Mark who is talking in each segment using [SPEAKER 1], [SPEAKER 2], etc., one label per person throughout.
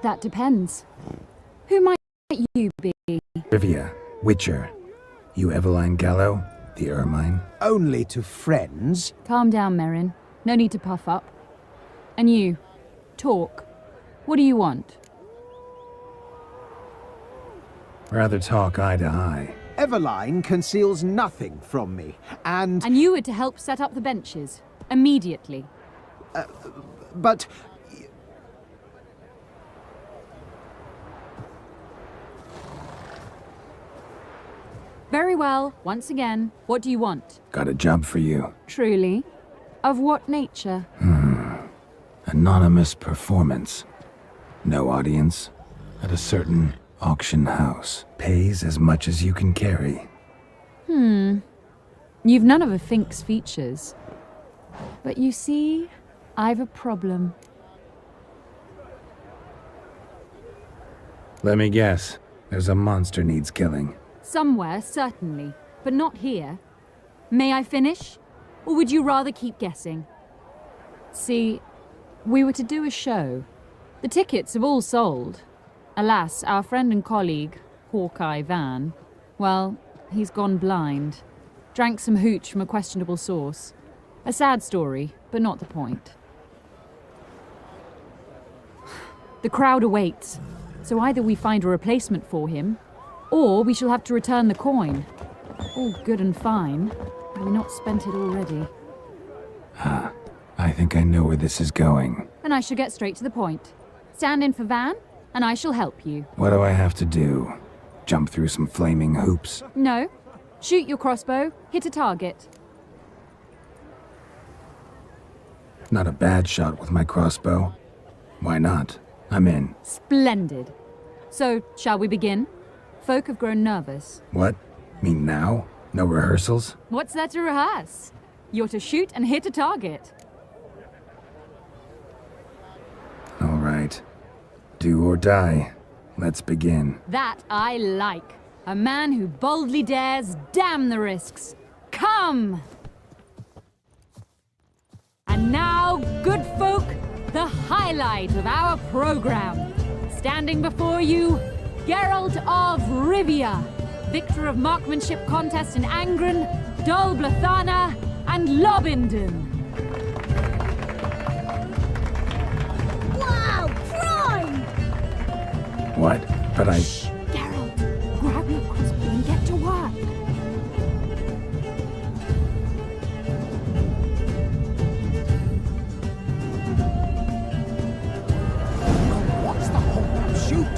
[SPEAKER 1] That depends. Who might you be?
[SPEAKER 2] Rivia, Witcher. You Eveline Gallo, the Ermine?
[SPEAKER 3] Only to friends.
[SPEAKER 1] Calm down, Merrin. No need to puff up. And you, talk. What do you want?
[SPEAKER 2] Rather talk eye to eye.
[SPEAKER 3] Eveline conceals nothing from me, and...
[SPEAKER 1] And you were to help set up the benches. Immediately.
[SPEAKER 3] But...
[SPEAKER 1] Very well. Once again, what do you want?
[SPEAKER 2] Got a job for you.
[SPEAKER 1] Truly? Of what nature?
[SPEAKER 2] Anonymous performance. No audience. At a certain auction house. Pays as much as you can carry.
[SPEAKER 1] You've none of a Fink's features. But you see, I've a problem.
[SPEAKER 2] Let me guess. There's a monster needs killing.
[SPEAKER 1] Somewhere, certainly, but not here. May I finish? Or would you rather keep guessing? See, we were to do a show. The tickets have all sold. Alas, our friend and colleague, Hawkeye Van, well, he's gone blind. Drank some hooch from a questionable source. A sad story, but not the point. The crowd awaits, so either we find a replacement for him, or we shall have to return the coin. All good and fine. Have we not spent it already?
[SPEAKER 2] I think I know where this is going.
[SPEAKER 1] Then I shall get straight to the point. Stand in for Van, and I shall help you.
[SPEAKER 2] What do I have to do? Jump through some flaming hoops?
[SPEAKER 1] No. Shoot your crossbow, hit a target.
[SPEAKER 2] Not a bad shot with my crossbow. Why not? I'm in.
[SPEAKER 1] Splendid. So, shall we begin? Folk have grown nervous.
[SPEAKER 2] What? Mean now? No rehearsals?
[SPEAKER 1] What's there to rehearse? You're to shoot and hit a target.
[SPEAKER 2] All right. Do or die. Let's begin.
[SPEAKER 1] That I like. A man who boldly dares, damn the risks. Come! And now, good folk, the highlight of our program. Standing before you, Geralt of Rivia, victor of marksmanship contest in Angren, Dol Blathana, and Lobindon.
[SPEAKER 4] Wow, prime!
[SPEAKER 2] What? But I...
[SPEAKER 1] Shh, Geralt, grab your crossbow and get to work.
[SPEAKER 3] What's the whole shoot?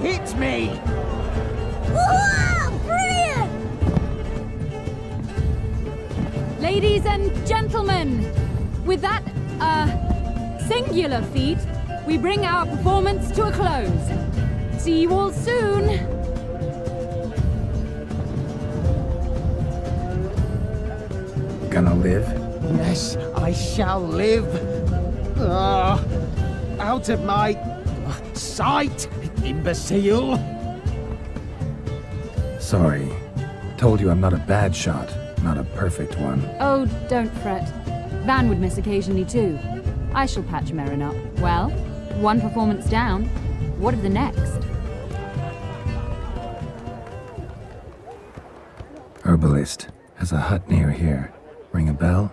[SPEAKER 3] Hit me!
[SPEAKER 4] Wow, brilliant!
[SPEAKER 1] Ladies and gentlemen, with that, singular feat, we bring our performance to a close. See you all soon!
[SPEAKER 2] Gonna live?
[SPEAKER 3] Yes, I shall live. Out of my sight, imbecile.
[SPEAKER 2] Sorry. Told you I'm not a bad shot, not a perfect one.
[SPEAKER 1] Oh, don't fret. Van would miss occasionally too. I shall patch Merrin up. Well, one performance down. What of the next?
[SPEAKER 2] Herbalist. Has a hut near here. Ring a bell?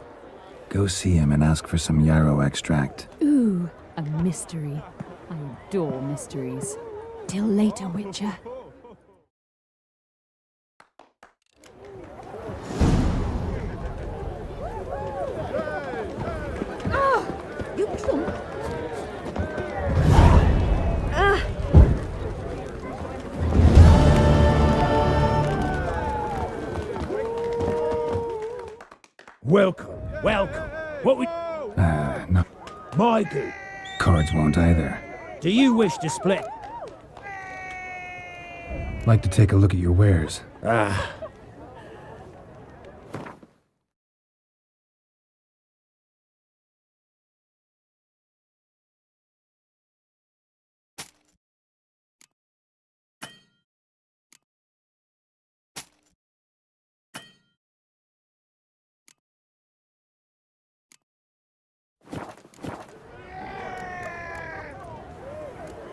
[SPEAKER 2] Go see him and ask for some yarrow extract.
[SPEAKER 1] Ooh, a mystery. I adore mysteries. Till later, Witcher.
[SPEAKER 4] You plump.
[SPEAKER 5] Welcome, welcome. What we...
[SPEAKER 2] No.
[SPEAKER 5] My goo.
[SPEAKER 2] Cards won't either.
[SPEAKER 5] Do you wish to split?
[SPEAKER 2] Like to take a look at your wares.
[SPEAKER 5] Ah.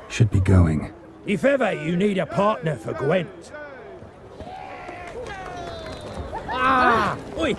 [SPEAKER 2] Should be going.
[SPEAKER 5] If ever you need a partner for Gwent. Ah! Oi!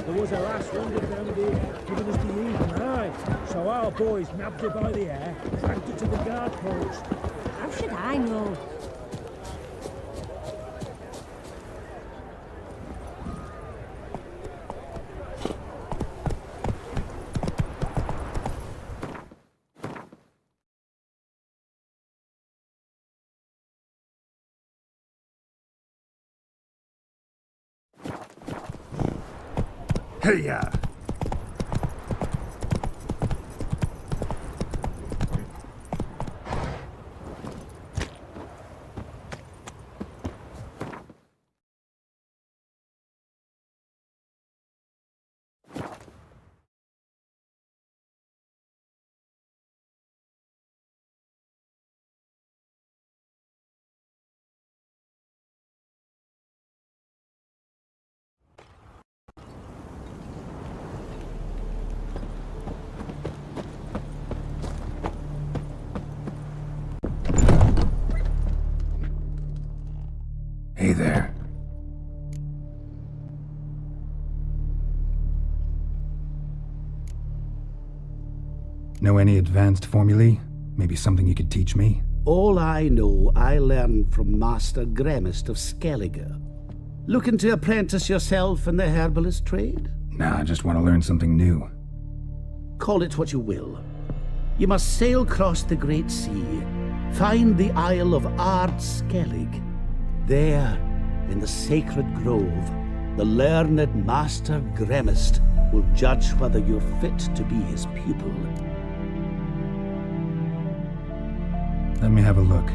[SPEAKER 5] There was a lass wandered down here, giving us the evening eye. So our boys nabbed her by the hair, dragged her to the guard post.
[SPEAKER 4] How should I know?
[SPEAKER 2] Hey-ya! Hey there. Know any advanced formulae? Maybe something you could teach me?
[SPEAKER 6] All I know I learned from Master Gremist of Skellige. Looking to apprentice yourself in the herbalist trade?
[SPEAKER 2] Nah, I just want to learn something new.
[SPEAKER 6] Call it what you will. You must sail across the Great Sea, find the Isle of Ard Skellig. There, in the sacred grove, the learned Master Gremist will judge whether you're fit to be his pupil.
[SPEAKER 2] Let me have a look.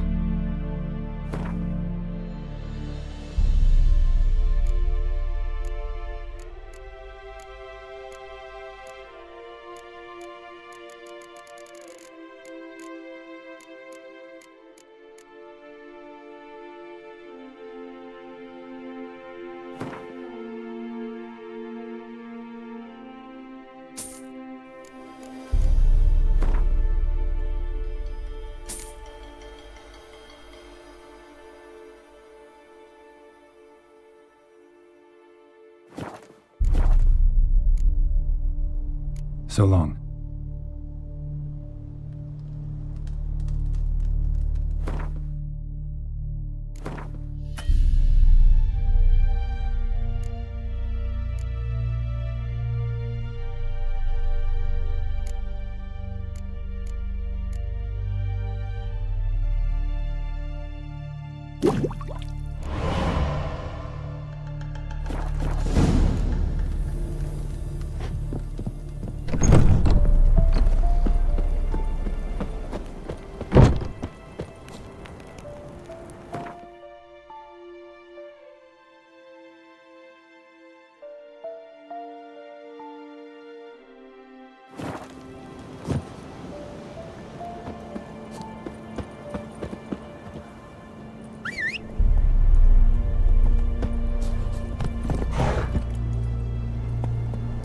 [SPEAKER 2] So long.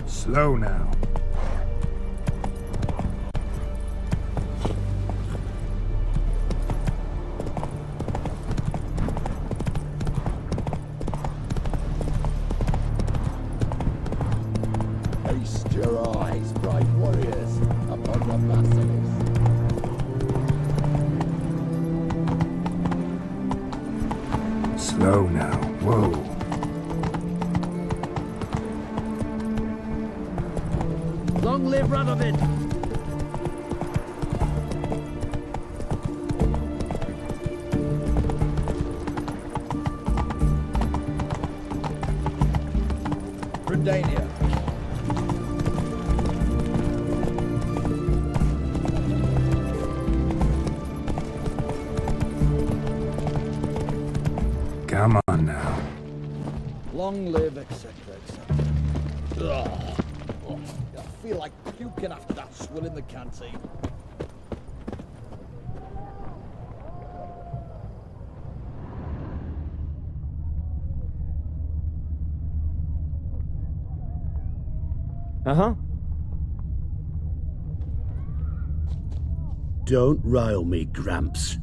[SPEAKER 2] Slow now.
[SPEAKER 7] Feast your eyes, brave warriors, upon the basilisk.
[SPEAKER 2] Slow now. Whoa.
[SPEAKER 6] Long live Radovid!
[SPEAKER 7] Redania.
[SPEAKER 2] Come on now.
[SPEAKER 7] Long live, etc., etc. Ugh. Oh, I feel like puking after that swill in the canteen.
[SPEAKER 3] Uh-huh.
[SPEAKER 6] Don't rile me, Gramps.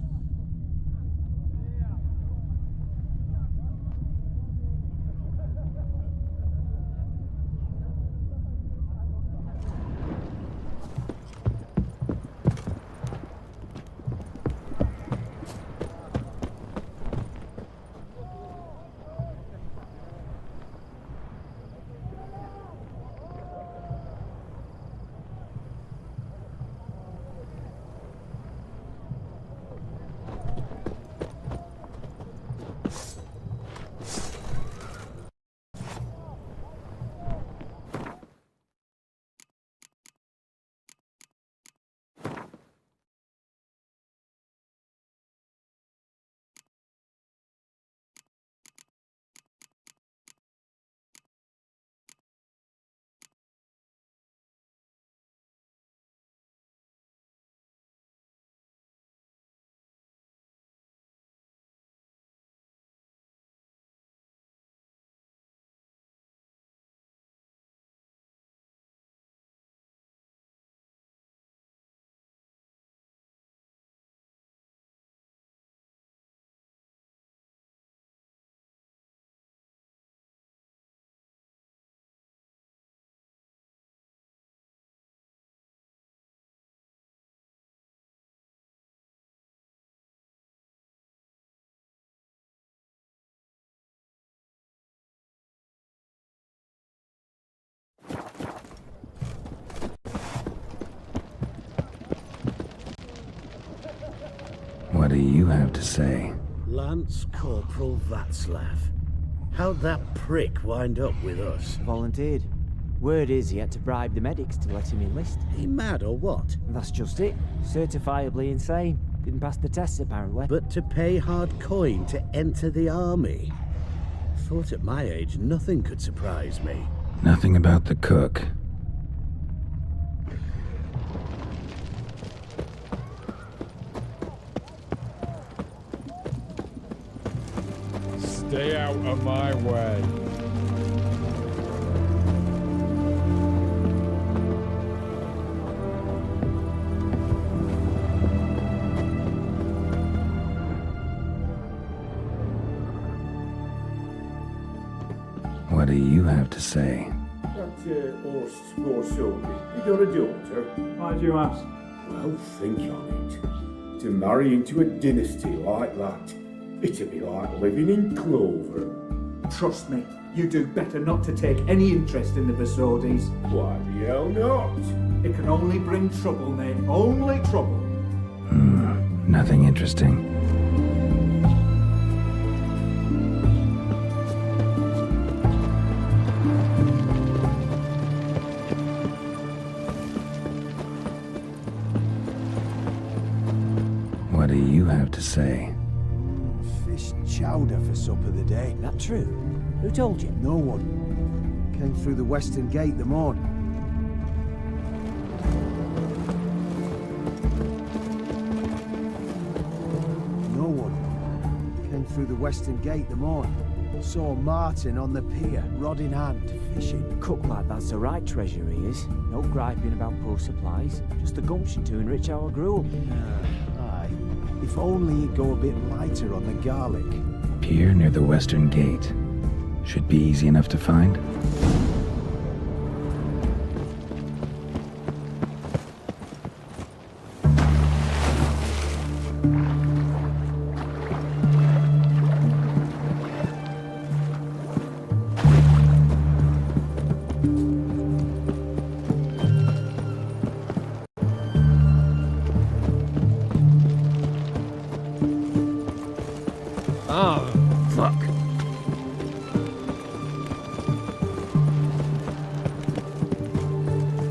[SPEAKER 2] What do you have to say?
[SPEAKER 6] Lance Corporal Václav. How'd that prick wind up with us?
[SPEAKER 3] Volunteered. Word is he had to bribe the medics to let him enlist.
[SPEAKER 6] He mad or what?
[SPEAKER 3] That's just it. Certifiably insane. Didn't pass the tests, apparently.
[SPEAKER 6] But to pay hard coin to enter the army? Thought at my age nothing could surprise me.
[SPEAKER 2] Nothing about the cook.
[SPEAKER 8] Stay out of my way.
[SPEAKER 2] What do you have to say?
[SPEAKER 7] You're
[SPEAKER 9] horse or Sophie? You got a daughter?
[SPEAKER 10] Why do you ask?
[SPEAKER 9] Well, think on it. To marry into a dynasty like that, it'd be like living in clover.
[SPEAKER 10] Trust me, you do better not to take any interest in the Besodis.
[SPEAKER 9] Why the hell not?
[SPEAKER 10] It can only bring trouble, mate. Only trouble.
[SPEAKER 2] Nothing interesting. What do you have to say?
[SPEAKER 3] Fish chowder for supper the day.
[SPEAKER 4] That true? Who told you?
[SPEAKER 3] No one. Came through the western gate the morning. No one. Came through the western gate the morning. Saw Martin on the pier, rod in hand, fishing.
[SPEAKER 11] Cook like that's the right treasure he is. No griping about poor supplies. Just the gumption to enrich our gruel.
[SPEAKER 3] Aye. If only he'd go a bit lighter on the garlic.
[SPEAKER 2] Pier near the western gate. Should be easy enough to find.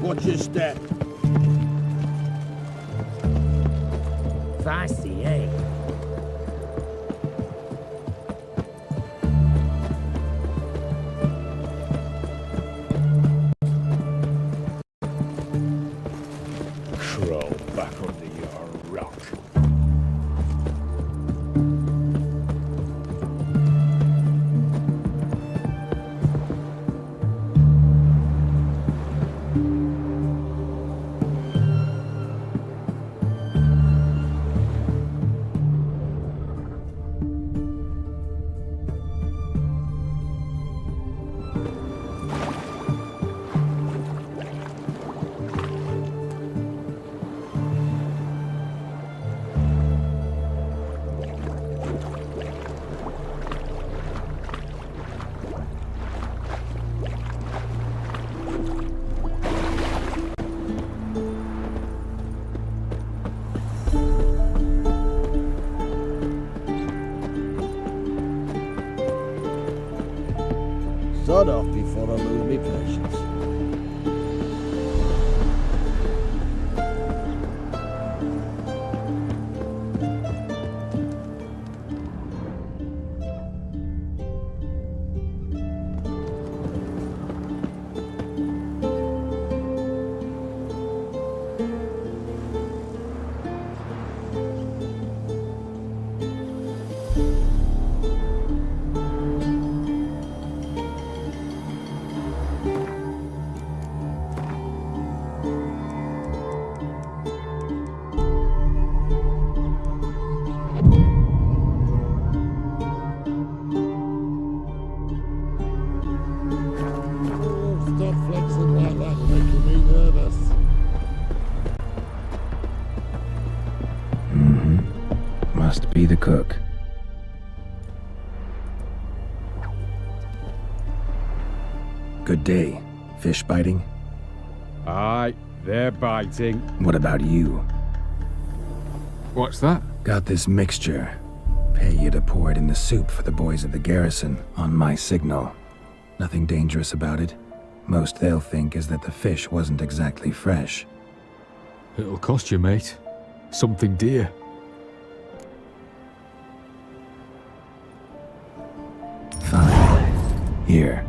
[SPEAKER 7] Watch your step.
[SPEAKER 4] Feisty, eh?
[SPEAKER 9] Crawl back under your rock.
[SPEAKER 7] Sod off before I lose my patience.
[SPEAKER 2] Must be the cook. Good day. Fish biting?
[SPEAKER 8] Aye, they're biting.
[SPEAKER 2] What about you?
[SPEAKER 8] What's that?
[SPEAKER 2] Got this mixture. Pay you to pour it in the soup for the boys at the garrison on my signal. Nothing dangerous about it. Most they'll think is that the fish wasn't exactly fresh.
[SPEAKER 8] It'll cost you, mate. Something dear.
[SPEAKER 2] Fine. Here.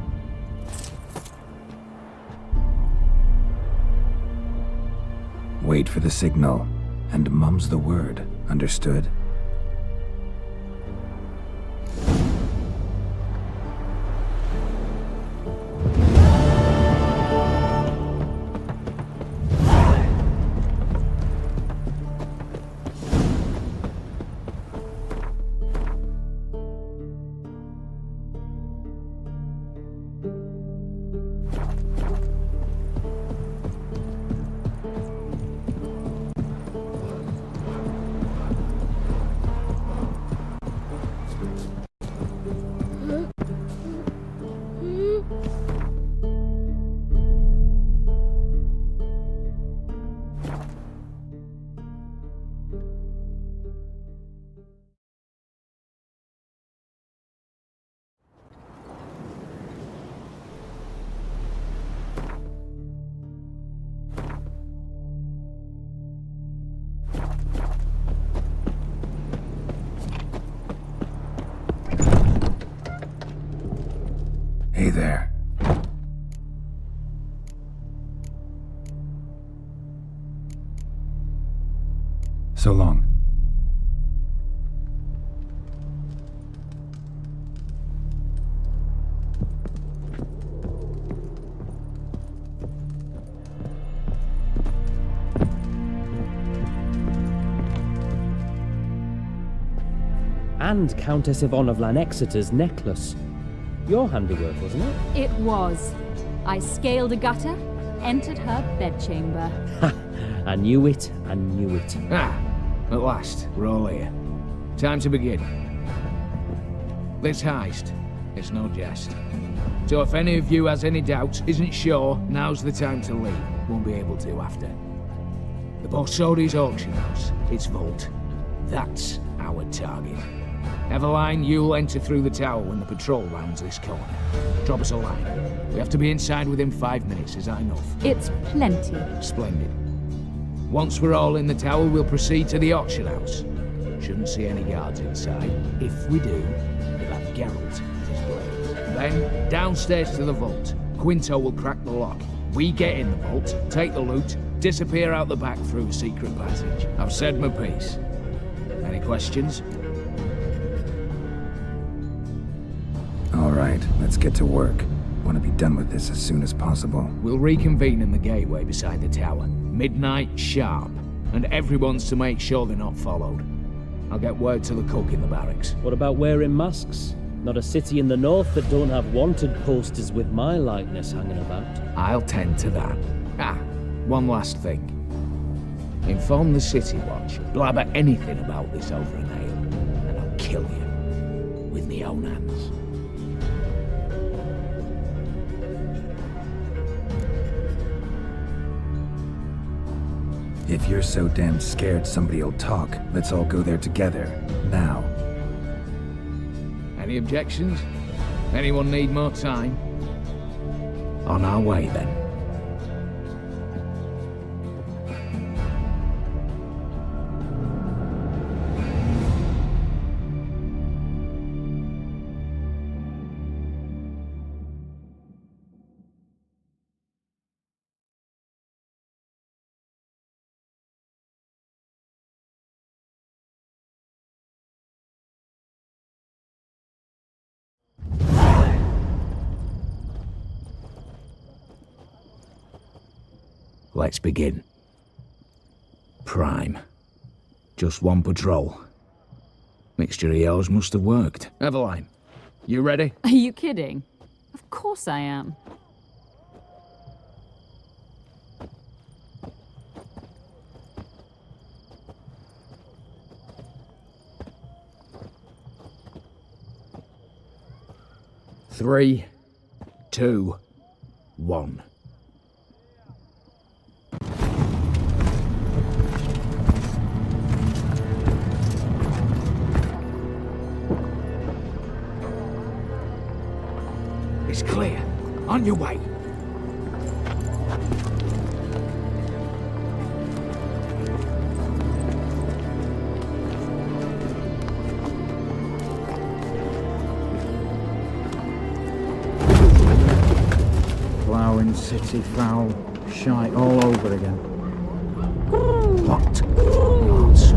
[SPEAKER 2] Wait for the signal, and mum's the word. Understood? there. So long.
[SPEAKER 11] And Countess Yvonne of Lanexeter's necklace. Your handiwork, wasn't it?
[SPEAKER 1] It was. I scaled a gutter, entered her bedchamber.
[SPEAKER 11] Ha! I knew it, I knew it.
[SPEAKER 12] Ah, at last, we're all here. Time to begin. This heist, it's no jest. So if any of you has any doubts, isn't sure, now's the time to leave. Won't be able to after. The Borsodi's auction house, its vault. That's our target. Eveline, you'll enter through the tower when the patrol rounds this corner. Drop us a line. We have to be inside within 5 minutes, is that enough?
[SPEAKER 1] It's plenty.
[SPEAKER 12] Splendid. Once we're all in the tower, we'll proceed to the auction house. Shouldn't see any guards inside. If we do, we'll have Geralt with his blades. Then, downstairs to the vault. Quinto will crack the lock. We get in the vault, take the loot, disappear out the back through a secret passage. I've said my piece. Any questions?
[SPEAKER 2] All right, let's get to work. Want to be done with this as soon as possible.
[SPEAKER 12] We'll reconvene in the gateway beside the tower. Midnight sharp. And everyone's to make sure they're not followed. I'll get word to the cook in the barracks.
[SPEAKER 11] What about wearing masks? Not a city in the north that don't have wanted posters with my likeness hanging about.
[SPEAKER 12] I'll tend to that. Ah, one last thing. Inform the City Watch. Blabber anything about this over an ale, and I'll kill you. With my own hands.
[SPEAKER 2] If you're so damn scared somebody'll talk, let's all go there together. Now.
[SPEAKER 12] Any objections? Anyone need more time? On our way, then. Let's begin. Prime. Just one patrol. Mixture of yours must have worked. Eveline, you ready?
[SPEAKER 1] Are you kidding? Of course I am.
[SPEAKER 12] Three, 2, 1. It's clear. On your way.
[SPEAKER 13] Ploughing city foul, shite all over again.
[SPEAKER 12] What? Oh, so.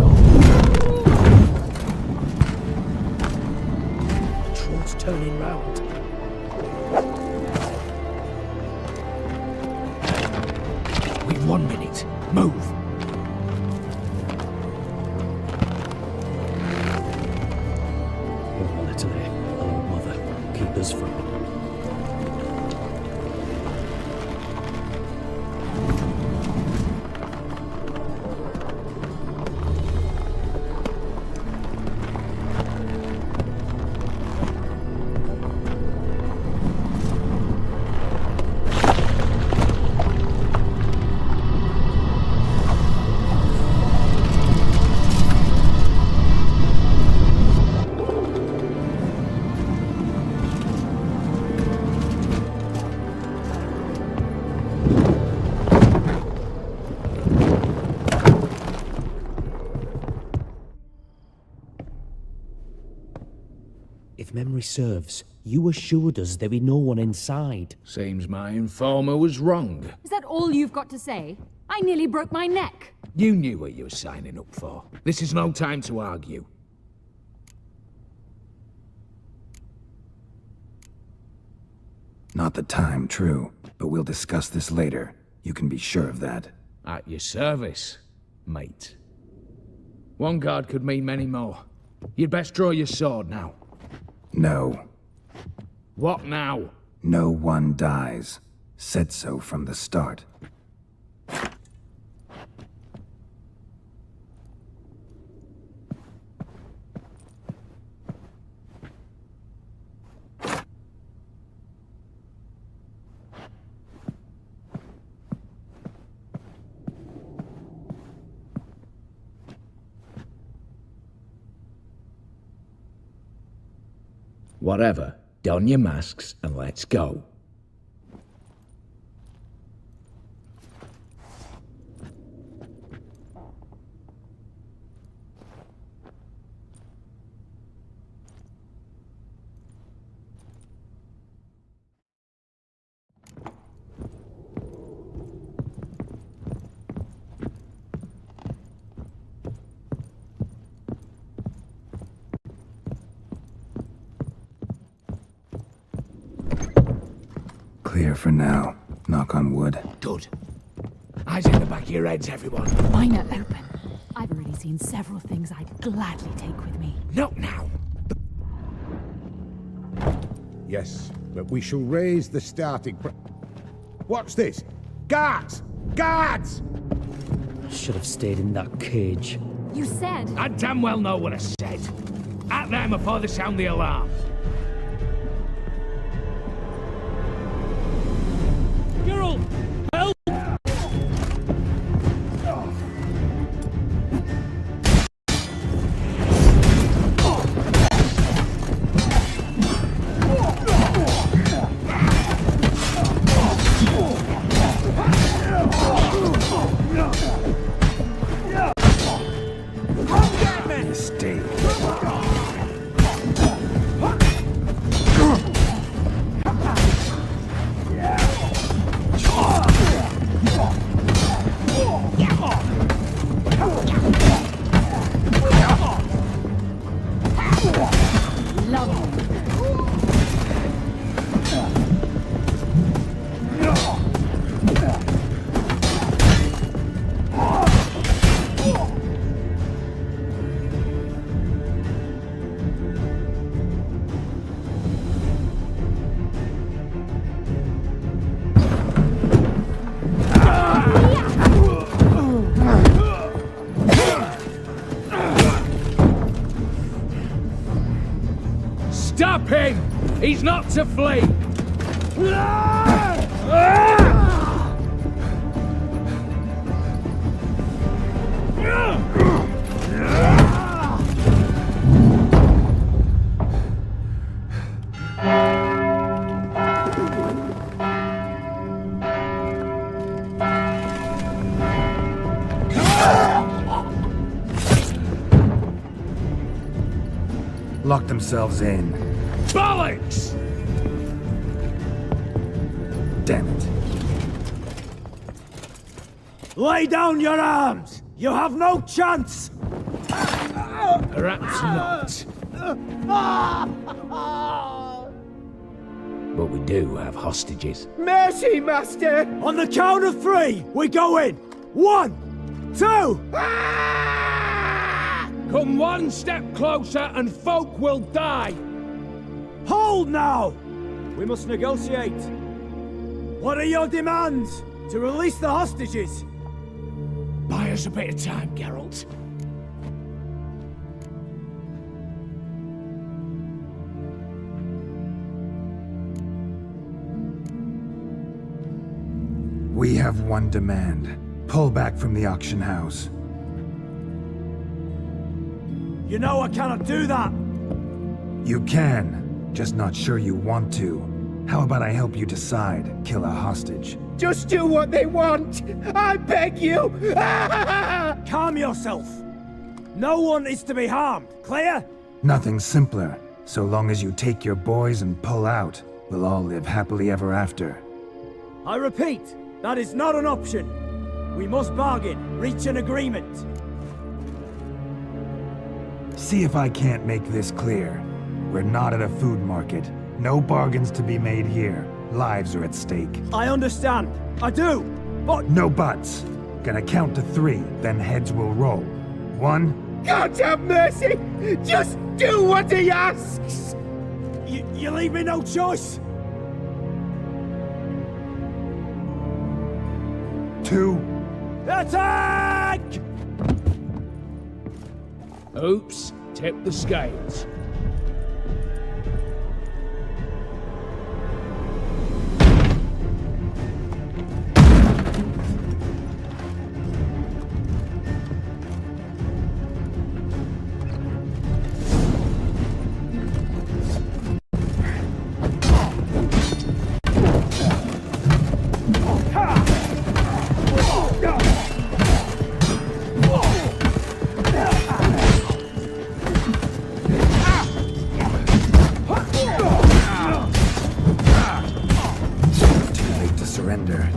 [SPEAKER 5] Troll's turning round.
[SPEAKER 12] We've 1 minute. Move.
[SPEAKER 11] Your letter there, old mother. Keep us from it. If memory serves, You assured us there be no one inside.
[SPEAKER 12] Seems my informer was wrong.
[SPEAKER 1] Is that all you've got to say? I nearly broke my neck.
[SPEAKER 12] You knew what you were signing up for. This is no time to argue.
[SPEAKER 2] Not the time, true. But we'll discuss this later. You can be sure of that.
[SPEAKER 12] At your service, mate. One guard could mean many more. You'd best draw your sword now.
[SPEAKER 2] No.
[SPEAKER 12] What now?
[SPEAKER 2] No one dies. Said so from the start.
[SPEAKER 12] Whatever. Don your masks and let's go.
[SPEAKER 2] Clear for now. Knock on wood.
[SPEAKER 12] Good. Eyes in the back of your heads, everyone.
[SPEAKER 1] Mine are open. I've already seen several things I'd gladly take with me.
[SPEAKER 12] Not now.
[SPEAKER 14] Yes, but we shall raise the starting What's this? Guards! Guards!
[SPEAKER 11] Should have stayed in that cage.
[SPEAKER 1] You said...
[SPEAKER 12] I damn well know what I said. At them before they sound the alarm.
[SPEAKER 5] Geralt! Help!
[SPEAKER 12] Stop him! He's not to flee!
[SPEAKER 2] Lock themselves in.
[SPEAKER 12] Bollocks!
[SPEAKER 2] Damn it.
[SPEAKER 5] Lay down your arms! You have no chance!
[SPEAKER 12] Perhaps not. But we do have hostages.
[SPEAKER 5] Mercy, Master! On the count of 3, we go in! 1, 2...
[SPEAKER 12] Come one step closer and folk will die!
[SPEAKER 5] Hold now! We must negotiate. What are your demands? To release the hostages?
[SPEAKER 12] Buy us a bit of time, Geralt.
[SPEAKER 2] We have one demand. Pull back from the auction house.
[SPEAKER 5] You know I cannot do that!
[SPEAKER 2] You can, just not sure you want to. How about I help you decide? Kill a hostage.
[SPEAKER 5] Just do what they want! I beg you! Calm yourself! No one is to be harmed, clear?
[SPEAKER 2] Nothing simpler. So long as you take your boys and pull out, we'll all live happily ever after.
[SPEAKER 5] I repeat, that is not an option. We must bargain, reach an agreement.
[SPEAKER 2] See if I can't make this clear. We're not at a food market. No bargains to be made here. Lives are at stake.
[SPEAKER 5] I understand. I do. But...
[SPEAKER 2] No buts. Gonna count to 3, then heads will roll. 1.
[SPEAKER 9] God have mercy! Just do what he asks!
[SPEAKER 5] You leave me no choice.
[SPEAKER 2] 2.
[SPEAKER 5] Attack!
[SPEAKER 12] Oops, tip the scales.
[SPEAKER 2] Surrender.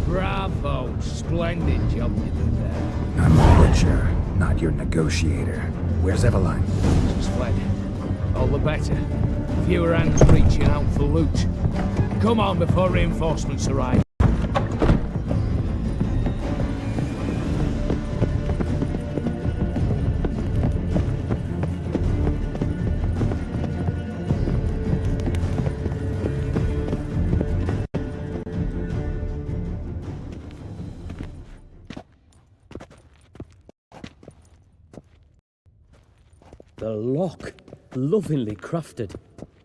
[SPEAKER 12] Bravo, splendid job you did there.
[SPEAKER 2] I'm a butcher, not your negotiator. Where's Eveline?
[SPEAKER 12] She's fled. All the better. Fewer hands reaching out for loot. Come on before reinforcements arrive.
[SPEAKER 11] The lock, lovingly crafted.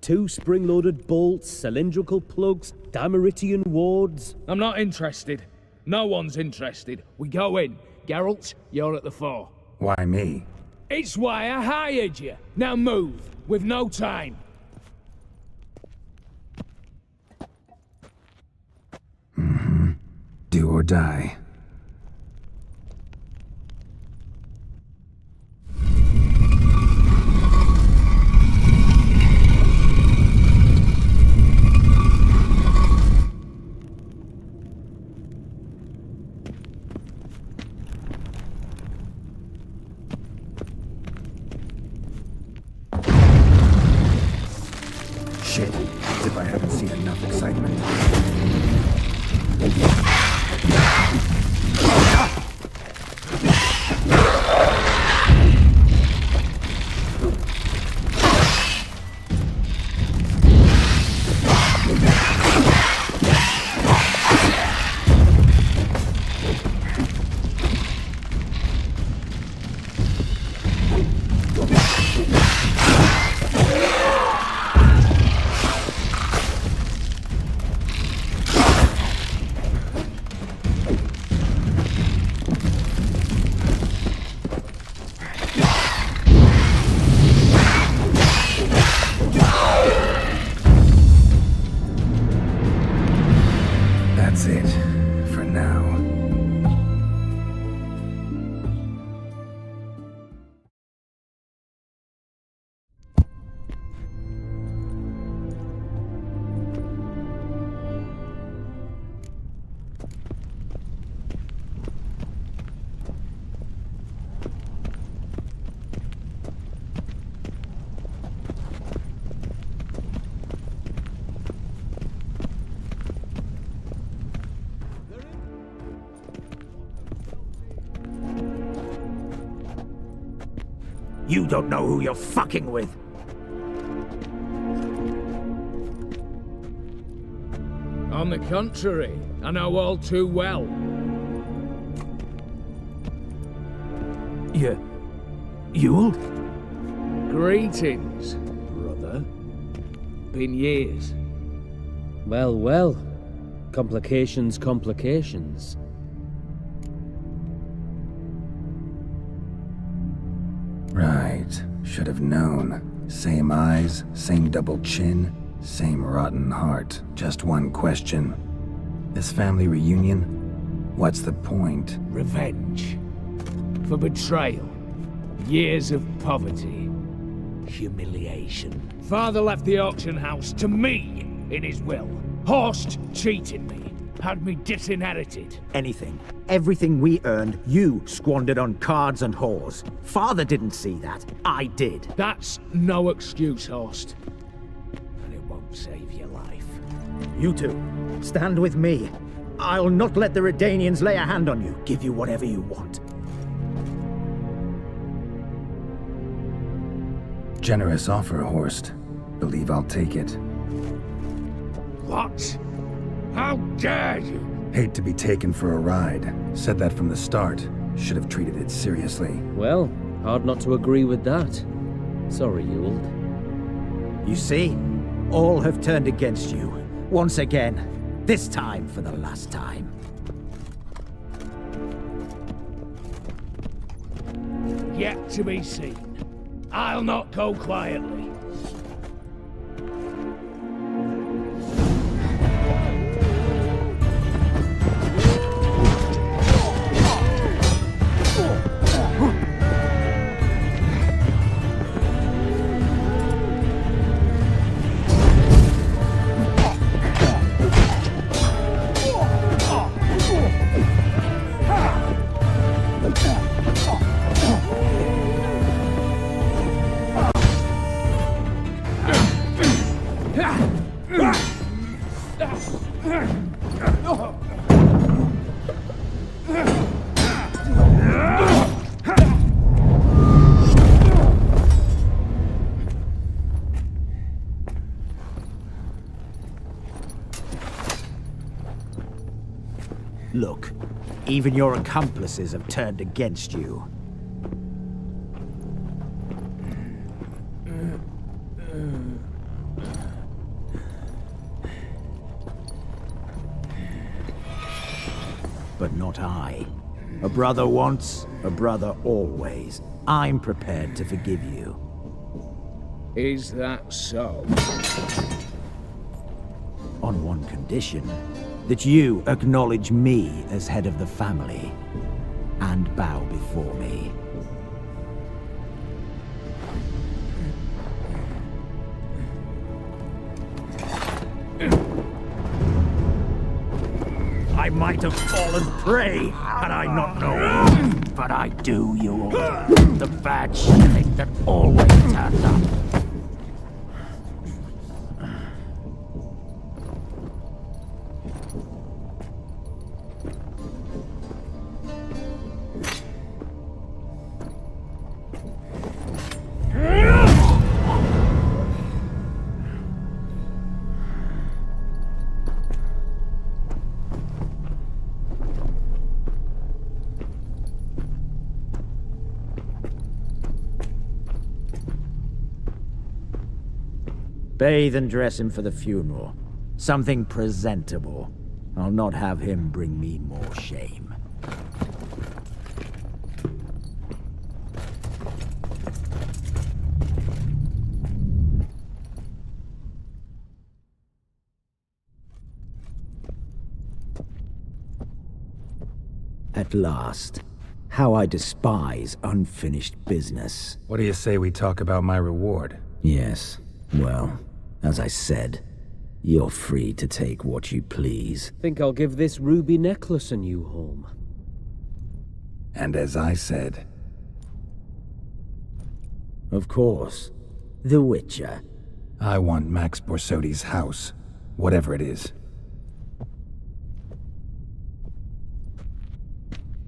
[SPEAKER 11] 2 spring-loaded bolts, cylindrical plugs, Dameritian wards.
[SPEAKER 12] I'm not interested. No one's interested. We go in. Geralt, you're at the fore.
[SPEAKER 2] Why me?
[SPEAKER 12] It's why I hired you. Now move. We've no time.
[SPEAKER 2] Do or die. Shit, as if I haven't seen enough excitement.
[SPEAKER 15] You don't know who you're fucking with.
[SPEAKER 12] On the contrary, I know all too well.
[SPEAKER 15] Ewald?
[SPEAKER 12] Greetings, brother. Been years.
[SPEAKER 11] Well, well. Complications, complications.
[SPEAKER 2] Right. Should have known. Same eyes, same double chin, same rotten heart. Just one question. This family reunion? What's the point?
[SPEAKER 12] Revenge. For betrayal. Years of poverty. Humiliation. Father left the auction house to me in his will. Horst cheated me. Had me disinherited.
[SPEAKER 15] Anything. Everything we earned, you squandered on cards and whores. Father didn't see that. I did.
[SPEAKER 12] That's no excuse, Horst. And it won't save your life.
[SPEAKER 15] You two, stand with me. I'll not let the Redanians lay a hand on you. Give you whatever you want.
[SPEAKER 2] Generous offer, Horst. Believe I'll take it.
[SPEAKER 12] What? How dare you?
[SPEAKER 2] Hate to be taken for a ride. Said that from the start. Should have treated it seriously.
[SPEAKER 11] Well, hard not to agree with that. Sorry, Ewald.
[SPEAKER 15] You see? All have turned against you. Once again. This time for the last time.
[SPEAKER 12] Yet to be seen. I'll not go quietly.
[SPEAKER 15] Look, even your accomplices have turned against you. But not I. A brother once, a brother always. I'm prepared to forgive you.
[SPEAKER 12] Is that so?
[SPEAKER 15] On one condition. That you acknowledge me as head of the family. And bow before me. I might have fallen prey had I not known. But I do, you all. The bad shilling that always turns up. Bathe and dress him for the funeral. Something presentable. I'll not have him bring me more shame. At last. How I despise unfinished business.
[SPEAKER 2] What do you say we talk about my reward?
[SPEAKER 15] Yes. Well, as I said, you're free to take what you please.
[SPEAKER 11] Think I'll give this ruby necklace a new home.
[SPEAKER 2] And as I said...
[SPEAKER 15] Of course. The Witcher.
[SPEAKER 2] I want Max Borsodi's house. Whatever it is.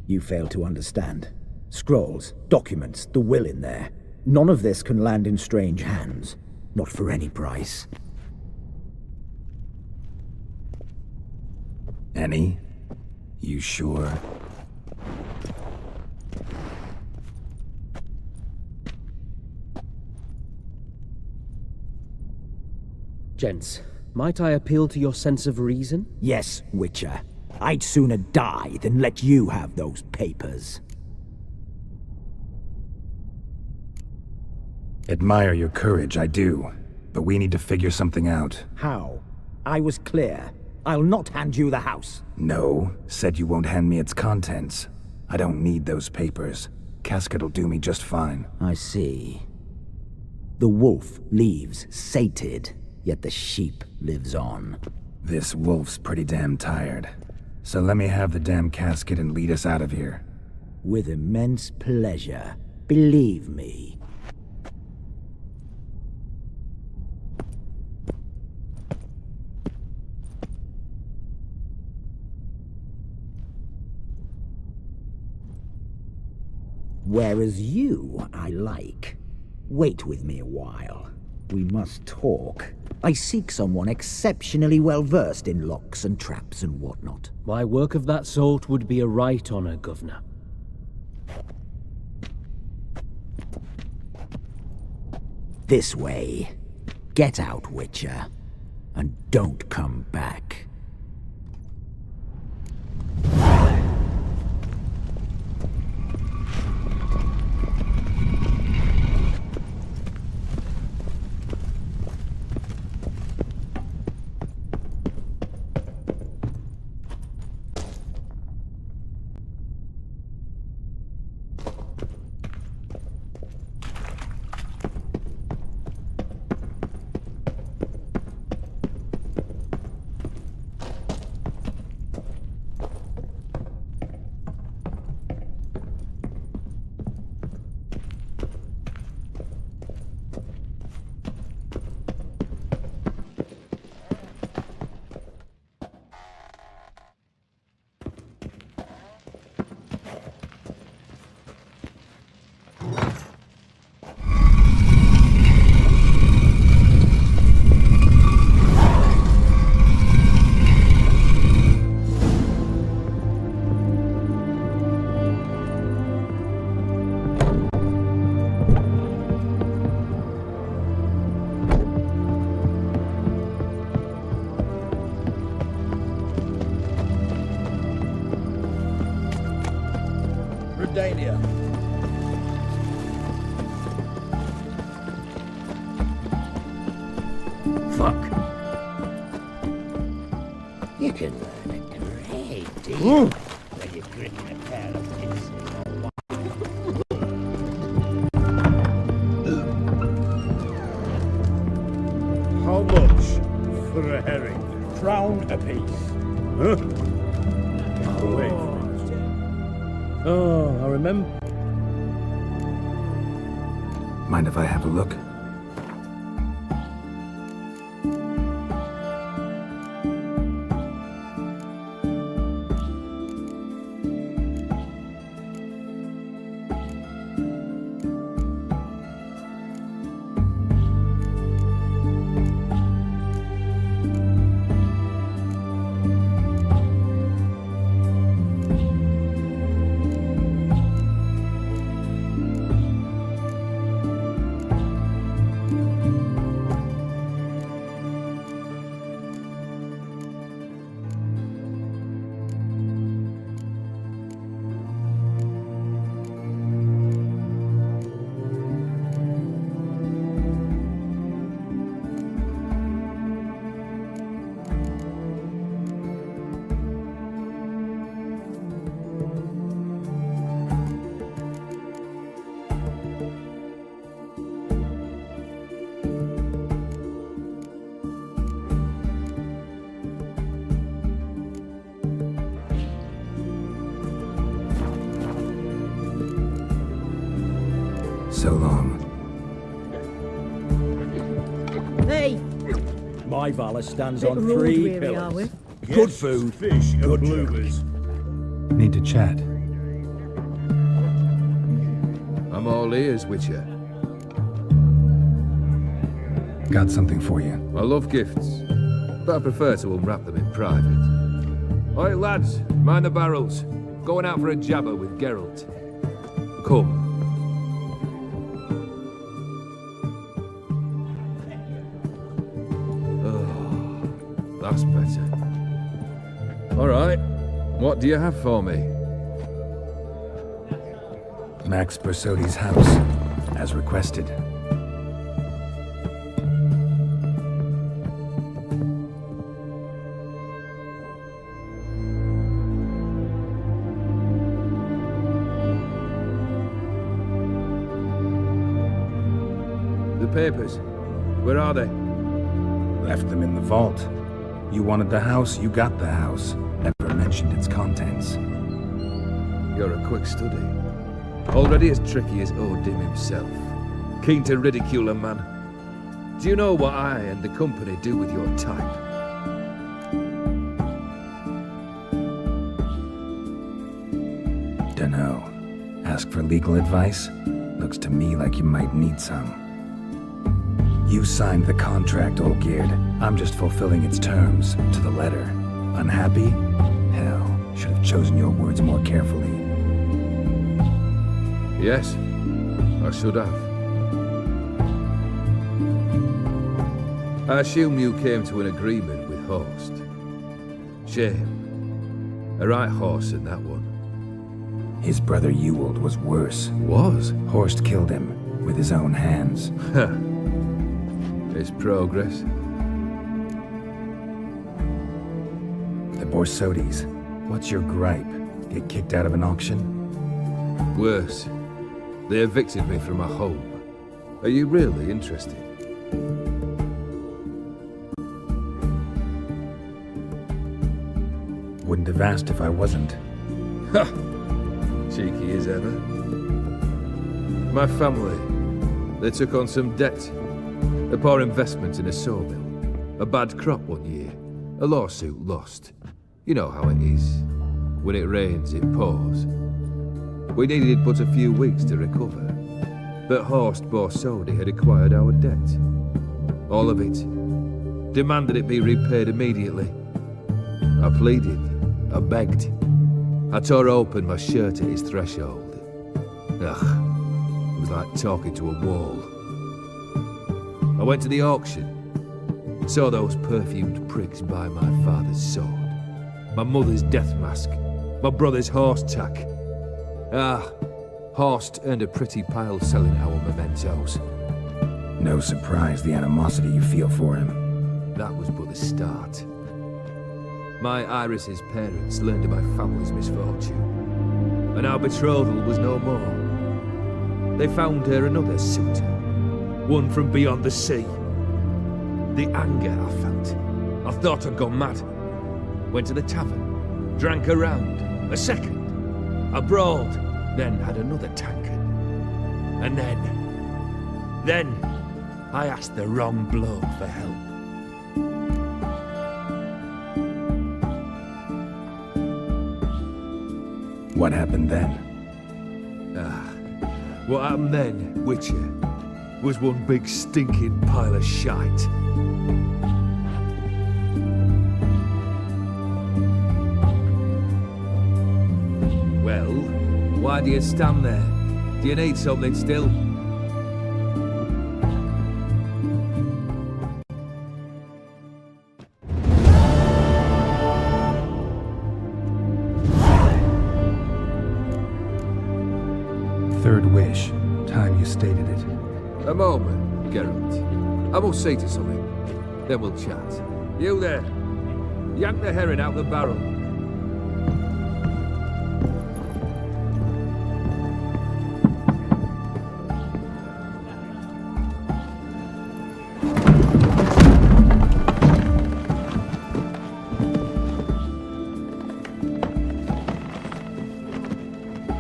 [SPEAKER 15] You fail to understand. Scrolls, documents, the will in there.
[SPEAKER 4] None of this can land in strange hands. Not for any price.
[SPEAKER 2] Any? You sure?
[SPEAKER 11] Gents, might I appeal to your sense of reason?
[SPEAKER 4] Yes, Witcher. I'd sooner die than let you have those papers.
[SPEAKER 2] Admire your courage, I do. But we need to figure something out.
[SPEAKER 4] How? I was clear. I'll not hand you the house.
[SPEAKER 2] No, said you won't hand me its contents. I don't need those papers. Casket'll do me just fine.
[SPEAKER 4] I see. The wolf leaves sated, yet the sheep lives on.
[SPEAKER 2] This wolf's pretty damn tired. So let me have the damn casket and lead us out of here.
[SPEAKER 4] With immense pleasure. Believe me. Whereas you, I like. Wait with me a while. We must talk. I seek someone exceptionally well versed in locks and traps and whatnot.
[SPEAKER 11] My work of that sort would be a right honor, Governor.
[SPEAKER 4] This way. Get out, Witcher. And don't come back.
[SPEAKER 15] Fuck.
[SPEAKER 6] You can learn a great deal when you grit a pair of pincers.
[SPEAKER 9] How much for a herring?
[SPEAKER 5] Crown apiece.
[SPEAKER 9] Huh?
[SPEAKER 5] Oh, I remember.
[SPEAKER 2] Mind if I have a look? So long.
[SPEAKER 4] Hey!
[SPEAKER 5] My valor stands
[SPEAKER 16] Bit
[SPEAKER 5] on
[SPEAKER 16] road
[SPEAKER 5] 3
[SPEAKER 16] weary, are we?
[SPEAKER 5] pillars. Good food,
[SPEAKER 9] Fish and
[SPEAKER 5] good
[SPEAKER 9] bloomers.
[SPEAKER 2] Need to chat.
[SPEAKER 12] I'm all ears, Witcher.
[SPEAKER 2] Got something for you.
[SPEAKER 16] I love gifts, but I prefer to unwrap them in private. Oi, lads, mind the barrels. Going out for a jabber with Geralt. Come. Oh, that's better. All right, what do you have for me?
[SPEAKER 2] Max Bersodi's house, as requested.
[SPEAKER 16] The papers, where are they?
[SPEAKER 2] Left them in the vault. You wanted the house, you got the house. Never mentioned its contents.
[SPEAKER 16] You're a quick study. Already as tricky as Odin himself. Keen to ridicule a man. Do you know what I and the company do with your type?
[SPEAKER 2] Dunno. Ask for legal advice? Looks to me like you might need some. You signed the contract, Olgierd. I'm just fulfilling its terms, to the letter. Unhappy? Hell, should have chosen your words more carefully.
[SPEAKER 16] Yes, I should have. I assume you came to an agreement with Horst. Shame. A right horse in that one.
[SPEAKER 2] His brother Ewald was worse.
[SPEAKER 16] Was?
[SPEAKER 2] Horst killed him with his own hands.
[SPEAKER 16] It's progress.
[SPEAKER 2] The Borsodis. What's your gripe? Get kicked out of an auction?
[SPEAKER 16] Worse. They evicted me from my home. Are you really interested?
[SPEAKER 2] Wouldn't have asked if I wasn't.
[SPEAKER 16] Ha! Cheeky as ever. My family, they took on some debt. A poor investment in a sawmill. A bad crop one year. A lawsuit lost. You know how it is. When it rains, it pours. We needed but a few weeks to recover. But Horst Borsodi had acquired our debt. All of it. Demanded it be repaid immediately. I pleaded. I begged. I tore open my shirt at his threshold. Ugh. It was like talking to a wall. I went to the auction. Saw those perfumed pricks buy my father's sword. My mother's death mask. My brother's horse tack. Horst earned a pretty pile selling our mementos.
[SPEAKER 2] No surprise the animosity you feel for him.
[SPEAKER 16] That was but the start. My Iris's parents learned of my family's misfortune, and our betrothal was no more. They found her another suitor, one from beyond the sea. The anger I felt, I thought I'd gone mad. Went to the tavern, drank a round, a second, I brawled, then had another tankard. And then I asked the wrong bloke for help.
[SPEAKER 2] What happened then?
[SPEAKER 16] What happened then, Witcher, was one big stinking pile of shite. Well, why do you stand there? Do you need something still?
[SPEAKER 2] Third wish. Time you stated it.
[SPEAKER 16] A moment, Geralt. I must say to something. Then we'll chat. You there. Yank the herring out the barrel.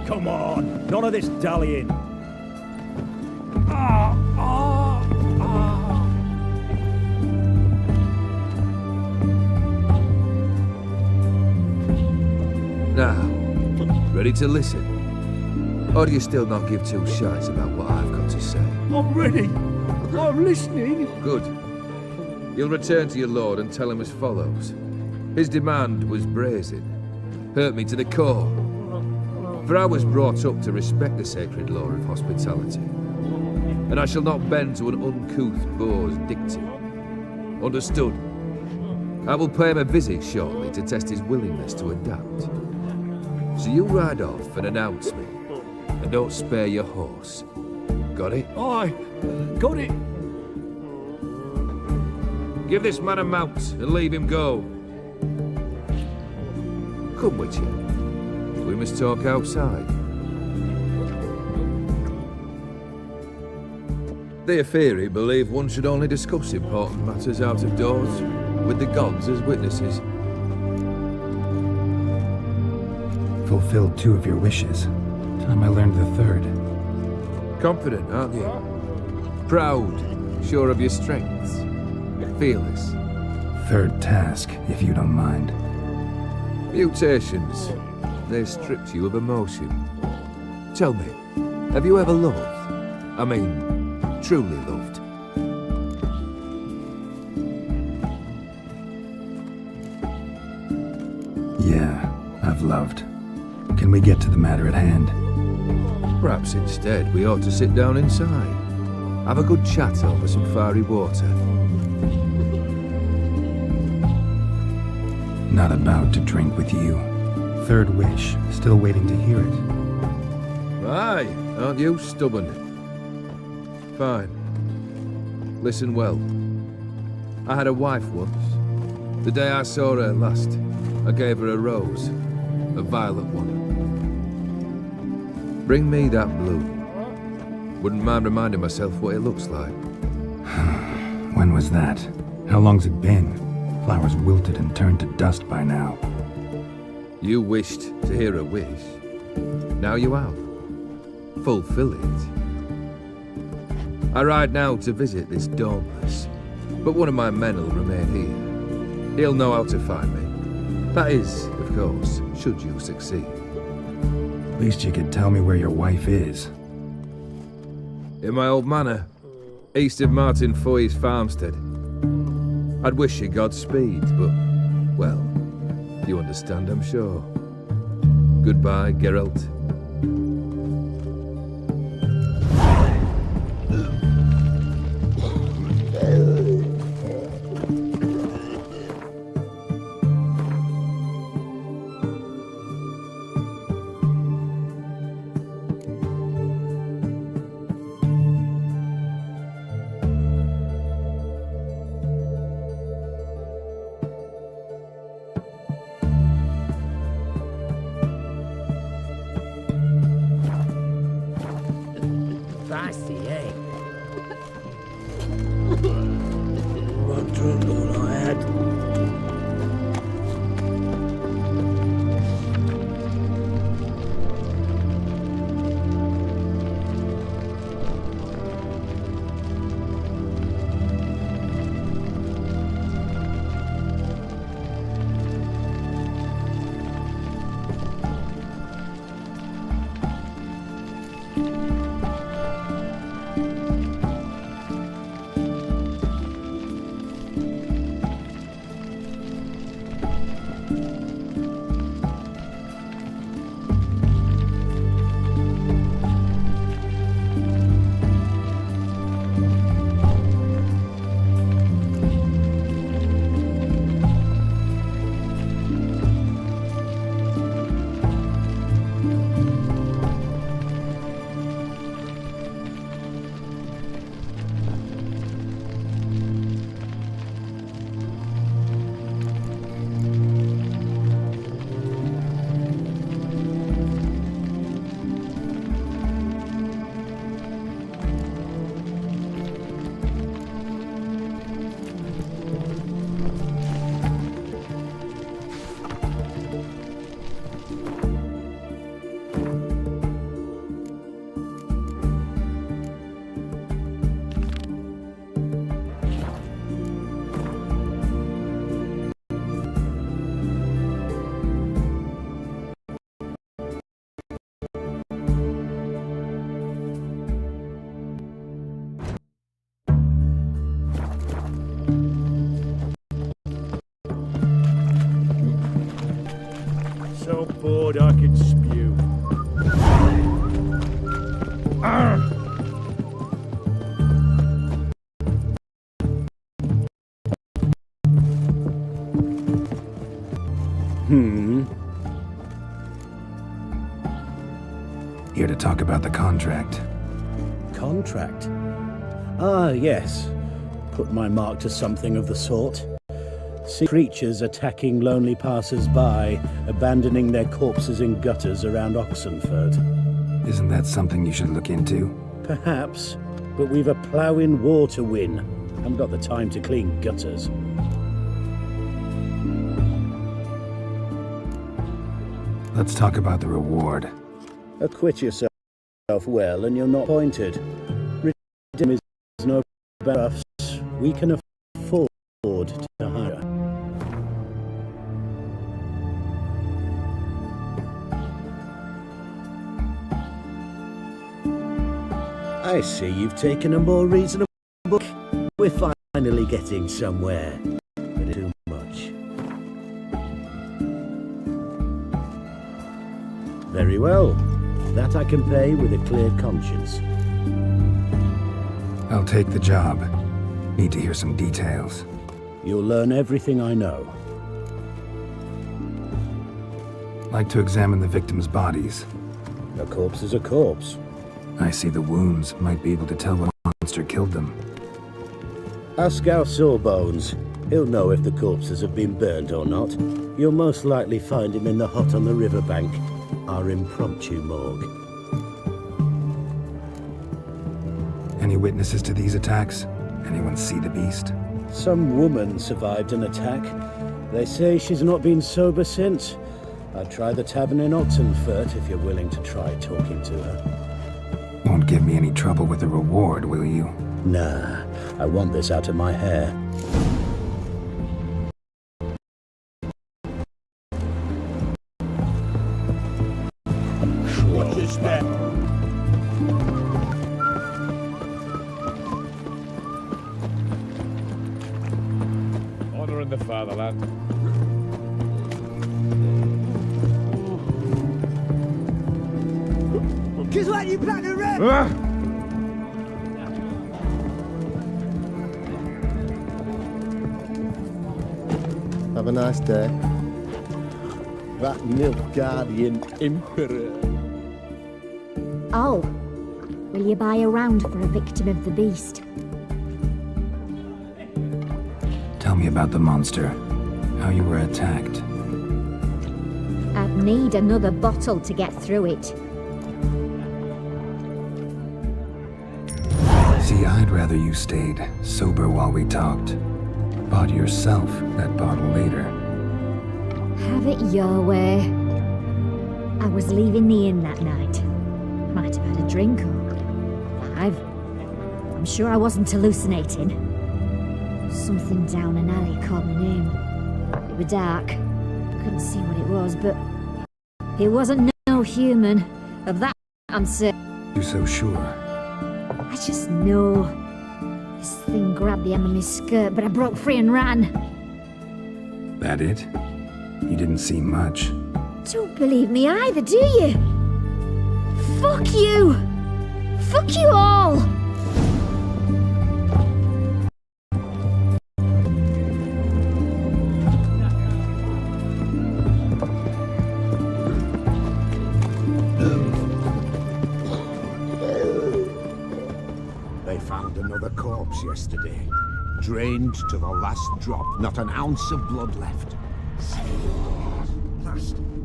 [SPEAKER 5] Come on, none of this dallying.
[SPEAKER 16] Now, ready to listen? Or do you still not give two shites about what I've got to say?
[SPEAKER 5] I'm ready. I'm listening.
[SPEAKER 16] Good. You'll return to your lord and tell him as follows. His demand was brazen. Hurt me to the core. For I was brought up to respect the sacred law of hospitality. And I shall not bend to an uncouth boor's dictum. Understood? I will pay him a visit shortly to test his willingness to adapt. So you ride off and announce me. And don't spare your horse. Got it?
[SPEAKER 5] Aye, got it.
[SPEAKER 16] Give this man a mount and leave him go. Come with you. We must talk outside. The Aetheri believe one should only discuss important matters out of doors, with the gods as witnesses.
[SPEAKER 2] Fulfilled 2 of your wishes. Time I learned the 3rd.
[SPEAKER 16] Confident, aren't you? Proud, sure of your strengths. Fearless.
[SPEAKER 2] 3rd task, if you don't mind.
[SPEAKER 16] Mutations. They stripped you of emotion. Tell me, have you ever loved? I mean, truly loved?
[SPEAKER 2] Yeah, I've loved. Can we get to the matter at hand?
[SPEAKER 16] Perhaps instead we ought to sit down inside. Have a good chat over some fiery water.
[SPEAKER 2] Not about to drink with you. 3rd wish, still waiting to hear it.
[SPEAKER 16] Aye, aren't you stubborn? Fine. Listen well. I had a wife once. The day I saw her last, I gave her a rose. A violet one. Bring me that blue. Wouldn't mind reminding myself what it looks like.
[SPEAKER 2] When was that? How long's it been? Flowers wilted and turned to dust by now.
[SPEAKER 16] You wished to hear a wish. Now you have. Fulfill it. I ride now to visit this Dauntless, but one of my men will remain here. He'll know how to find me. That is, of course, should you succeed.
[SPEAKER 2] At least you could tell me where your wife is.
[SPEAKER 16] In my old manor, east of Martin Foy's farmstead. I'd wish you Godspeed, but, well, you understand, I'm sure. Goodbye, Geralt.
[SPEAKER 5] Feisty, eh? One drink all I had. its spew.
[SPEAKER 2] Here to talk about the contract.
[SPEAKER 6] Contract? Ah, yes. Put my mark to something of the sort. See creatures attacking lonely passers-by, abandoning their corpses in gutters around Oxenford.
[SPEAKER 2] Isn't that something you should look into?
[SPEAKER 6] Perhaps, but we've a plough-in war to win. Haven't got the time to clean gutters.
[SPEAKER 2] Let's talk about the reward.
[SPEAKER 6] Acquit yourself well and you're not pointed. Redeem is no buffs. We can afford to hire. I see you've taken a more reasonable book. We're finally getting somewhere. But it's too much. Very well. That I can pay with a clear conscience.
[SPEAKER 2] I'll take the job. Need to hear some details.
[SPEAKER 6] You'll learn everything I know.
[SPEAKER 2] Like to examine the victims' bodies.
[SPEAKER 6] A corpse is a corpse.
[SPEAKER 2] I see the wounds. Might be able to tell what monster killed them.
[SPEAKER 6] Ask our Sawbones. He'll know if the corpses have been burned or not. You'll most likely find him in the hut on the riverbank. Our impromptu morgue.
[SPEAKER 2] Any witnesses to these attacks? Anyone see the beast?
[SPEAKER 6] Some woman survived an attack. They say she's not been sober since. I'd try the tavern in Oxenford if you're willing to try talking to her.
[SPEAKER 2] Won't give me any trouble with the reward, will you?
[SPEAKER 6] Nah, I want this out of my hair.
[SPEAKER 5] Watch your step.
[SPEAKER 8] Honouring the fatherland.
[SPEAKER 3] Cause when you plan to rip!
[SPEAKER 17] Have a nice day. That Nilfgaardian Emperor.
[SPEAKER 18] Oh, will you buy a round for a victim of the beast?
[SPEAKER 2] Tell me about the monster. How you were attacked.
[SPEAKER 18] I'd need another bottle to get through it.
[SPEAKER 2] See, I'd rather you stayed sober while we talked. Bought yourself that bottle later.
[SPEAKER 18] Have it your way. I was leaving the inn that night. Might have had a drink or 5. I'm sure I wasn't hallucinating. Something down an alley called my name. It was dark. Couldn't see what it was, but it wasn't no human. Of that I'm certain.
[SPEAKER 2] You so sure?
[SPEAKER 18] I just know. This thing grabbed the hem of my skirt, but I broke free and ran.
[SPEAKER 2] That it? You didn't see much.
[SPEAKER 18] Don't believe me either, do you? Fuck you! Fuck you all!
[SPEAKER 14] They found another corpse yesterday. Drained to the last drop, not an ounce of blood left.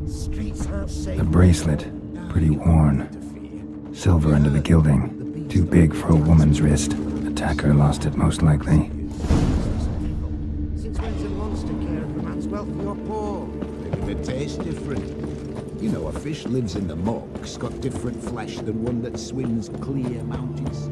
[SPEAKER 3] Streets aren't safe.
[SPEAKER 2] The bracelet, pretty worn. Silver under the gilding. Too big for a woman's wrist. Attacker lost it most likely.
[SPEAKER 3] Since when's a monster care if a man's wealthy or poor?
[SPEAKER 14] Maybe they taste different. You know, a fish lives in the muck's got different flesh than one that swims clear mountains.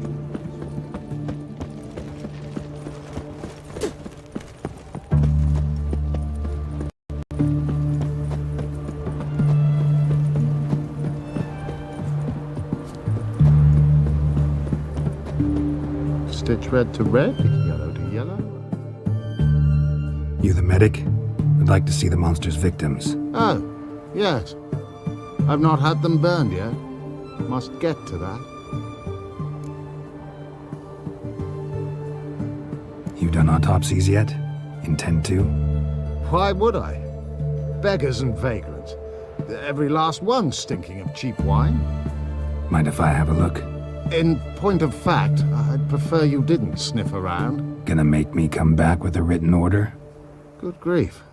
[SPEAKER 17] Stitch red to red, yellow to yellow.
[SPEAKER 2] You the medic? I'd like to see the monster's victims.
[SPEAKER 17] Oh, yes.
[SPEAKER 14] I've not had them burned yet. Must get to that.
[SPEAKER 2] You've done autopsies yet? Intend to?
[SPEAKER 14] Why would I? Beggars and vagrants. Every last one stinking of cheap wine.
[SPEAKER 2] Mind if I have a look?
[SPEAKER 14] In point of fact, I'd prefer you didn't sniff around.
[SPEAKER 2] Gonna make me come back with a written order?
[SPEAKER 14] Good grief.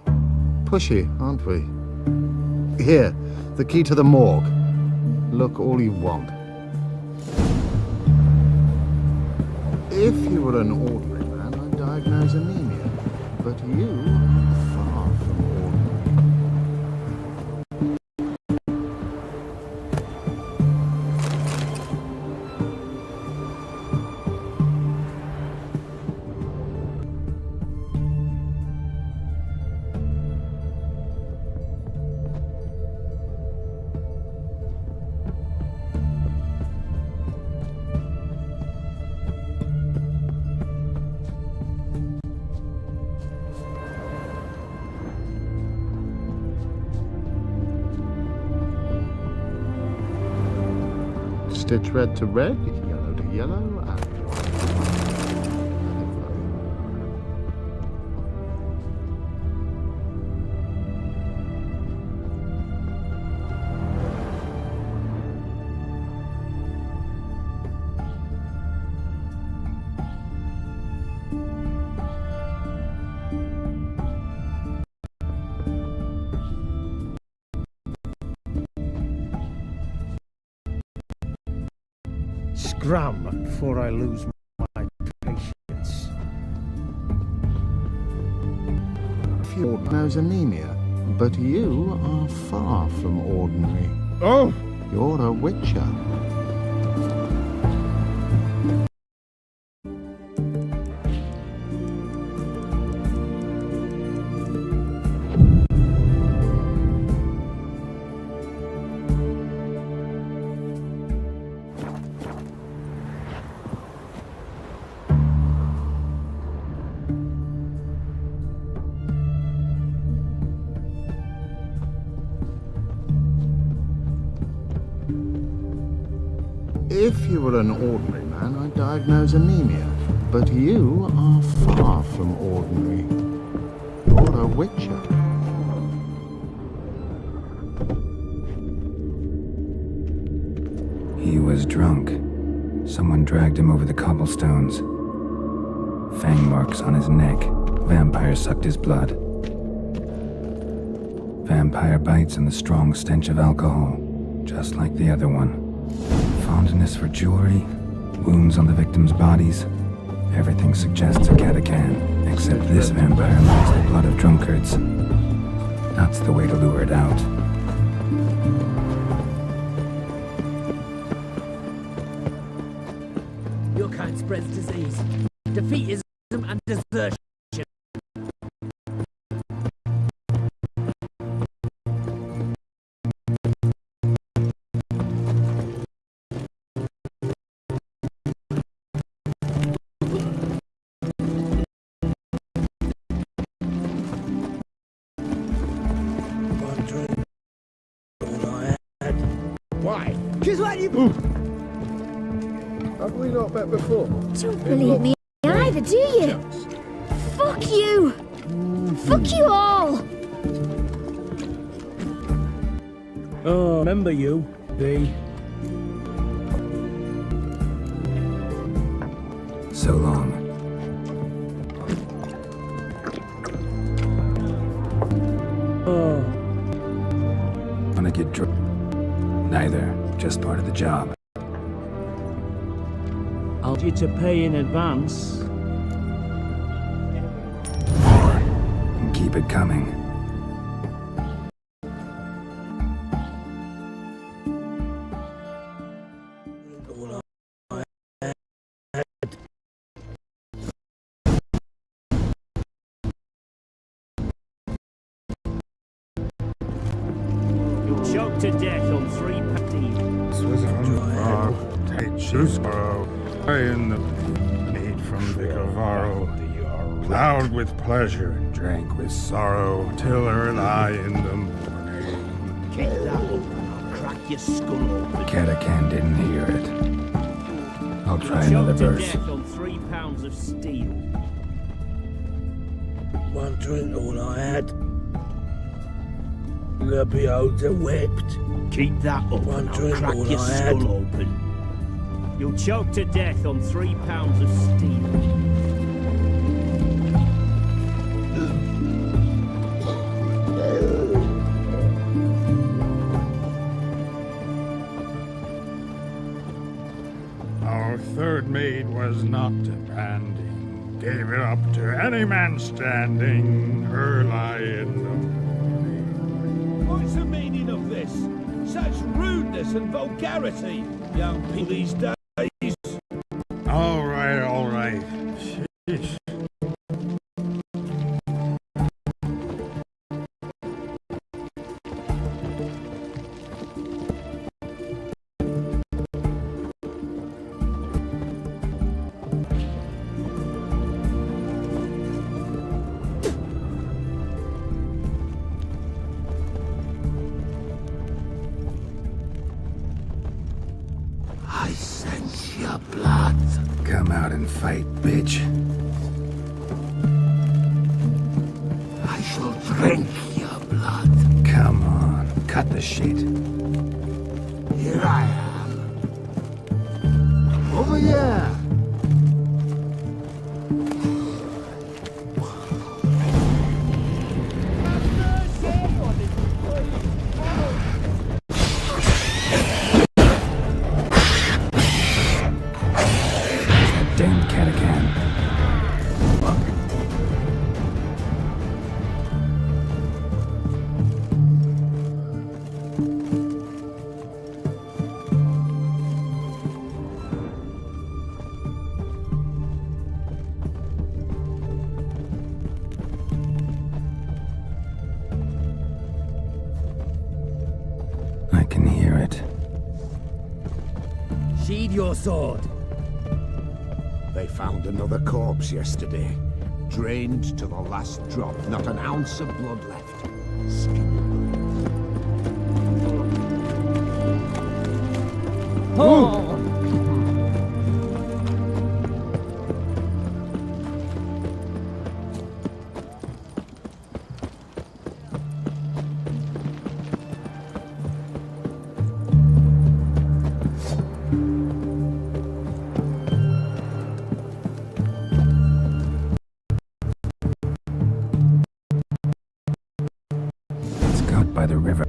[SPEAKER 14] Pushy, aren't we? Here, the key to the morgue. Look all you want. If you were an ordinary man, I'd diagnose anemia. But you are far from ordinary. Stitch red to red, yellow to yellow, and white to
[SPEAKER 5] Scram before I lose my patience.
[SPEAKER 14] If you knows anemia, but you are far from ordinary.
[SPEAKER 9] Oh!
[SPEAKER 14] You're a witcher. If you were an ordinary man, I'd diagnose anemia. But you are far from ordinary. You're a witcher.
[SPEAKER 2] He was drunk. Someone dragged him over the cobblestones. Fang marks on his neck. Vampire sucked his blood. Vampire bites and the strong stench of alcohol, just like the other one. Fondness for jewelry, wounds on the victims' bodies. Everything suggests a catacan, except this vampire likes the blood of drunkards. That's the way to lure it out.
[SPEAKER 15] Your kind spreads disease, defeatism and desertion.
[SPEAKER 5] Why?
[SPEAKER 15] Because what you...
[SPEAKER 9] Have we not met before?
[SPEAKER 18] Don't believe me either, do you? Fuck you! Fuck you all!
[SPEAKER 5] Oh, remember you, B.
[SPEAKER 2] So long.
[SPEAKER 5] Oh.
[SPEAKER 2] Wanna get drunk? Neither. Just part of the job.
[SPEAKER 5] I'll get you to pay in advance.
[SPEAKER 2] And keep it coming.
[SPEAKER 5] You'll choke to death on 3 patties.
[SPEAKER 9] Chusborough, in the mead from Vicovaro, plowed with pleasure and drank with sorrow, till early in the morning.
[SPEAKER 5] Get that up and I'll crack
[SPEAKER 15] your skull open.
[SPEAKER 2] Catacan didn't hear it. I'll try
[SPEAKER 15] You'll
[SPEAKER 2] another
[SPEAKER 15] choke to
[SPEAKER 2] verse.
[SPEAKER 15] death on 3 pounds of steel.
[SPEAKER 5] One drink all I had. The beholder wept.
[SPEAKER 15] Keep that up
[SPEAKER 5] One
[SPEAKER 15] and I'll
[SPEAKER 5] drink
[SPEAKER 15] crack
[SPEAKER 5] all
[SPEAKER 15] your
[SPEAKER 5] I had.
[SPEAKER 15] skull open. You'll choke to death on 3 pounds of steel.
[SPEAKER 13] Our third maid was not demanding, gave it up to any man standing, early in the morning.
[SPEAKER 5] What's the meaning of this? Such rudeness and vulgarity, young people these days.
[SPEAKER 13] All right. Sheesh.
[SPEAKER 5] I sense your blood.
[SPEAKER 2] Come out and fight, bitch.
[SPEAKER 5] I shall drink your blood.
[SPEAKER 2] Come on, cut the shit.
[SPEAKER 5] Here I am. Over here.
[SPEAKER 2] Damn Catacan. I can hear it.
[SPEAKER 5] Sheathe your sword.
[SPEAKER 19] They found another corpse yesterday. Drained to the last drop, not an ounce of blood left. Skin and bones.
[SPEAKER 2] By the river.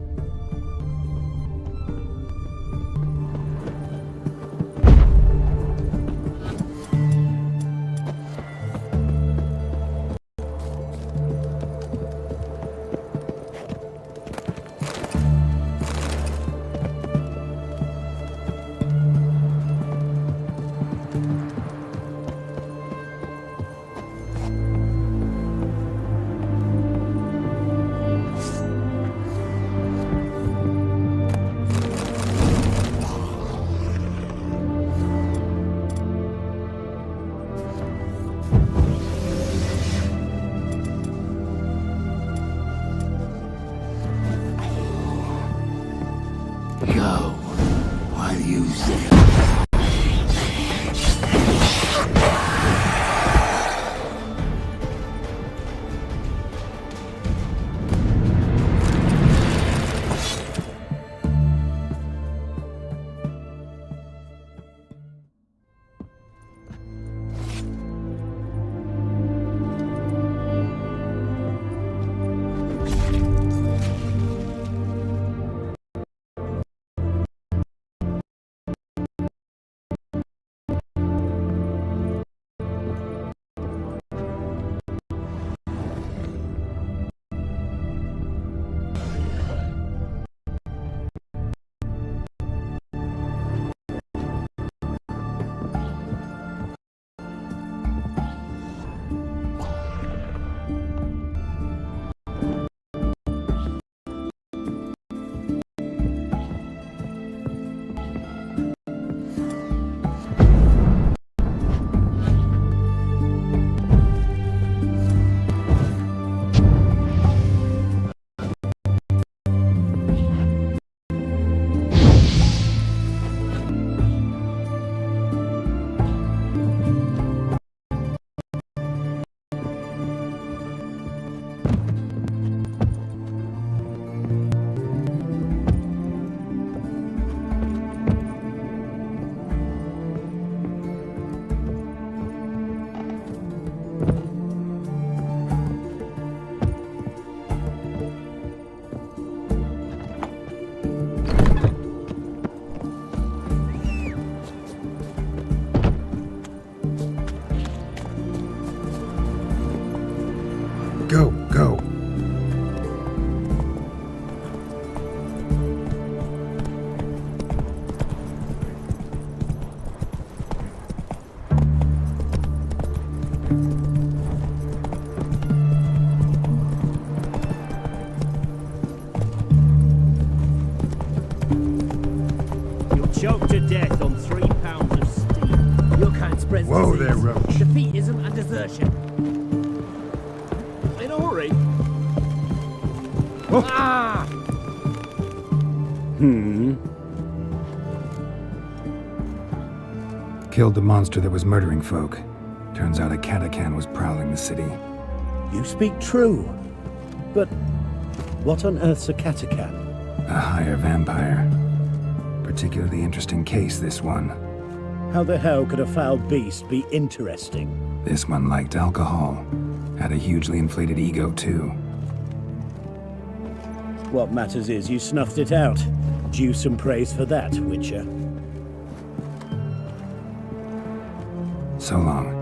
[SPEAKER 2] Go, go.
[SPEAKER 15] You'll choke to death on 3 pounds of steam. Your kind spreads
[SPEAKER 2] Whoa
[SPEAKER 15] disease.
[SPEAKER 2] there, Roach.
[SPEAKER 15] Defeat isn't a desertion. In a hurry. Ah!
[SPEAKER 2] Killed the monster that was murdering folk. Turns out a Katakan was prowling the city.
[SPEAKER 6] You speak true. But what on earth's a Katakan?
[SPEAKER 2] A higher vampire. Particularly interesting case, this one.
[SPEAKER 6] How the hell could a foul beast be interesting?
[SPEAKER 2] This one liked alcohol. Had a hugely inflated ego, too.
[SPEAKER 6] What matters is you snuffed it out. Due some praise for that, Witcher.
[SPEAKER 2] So long.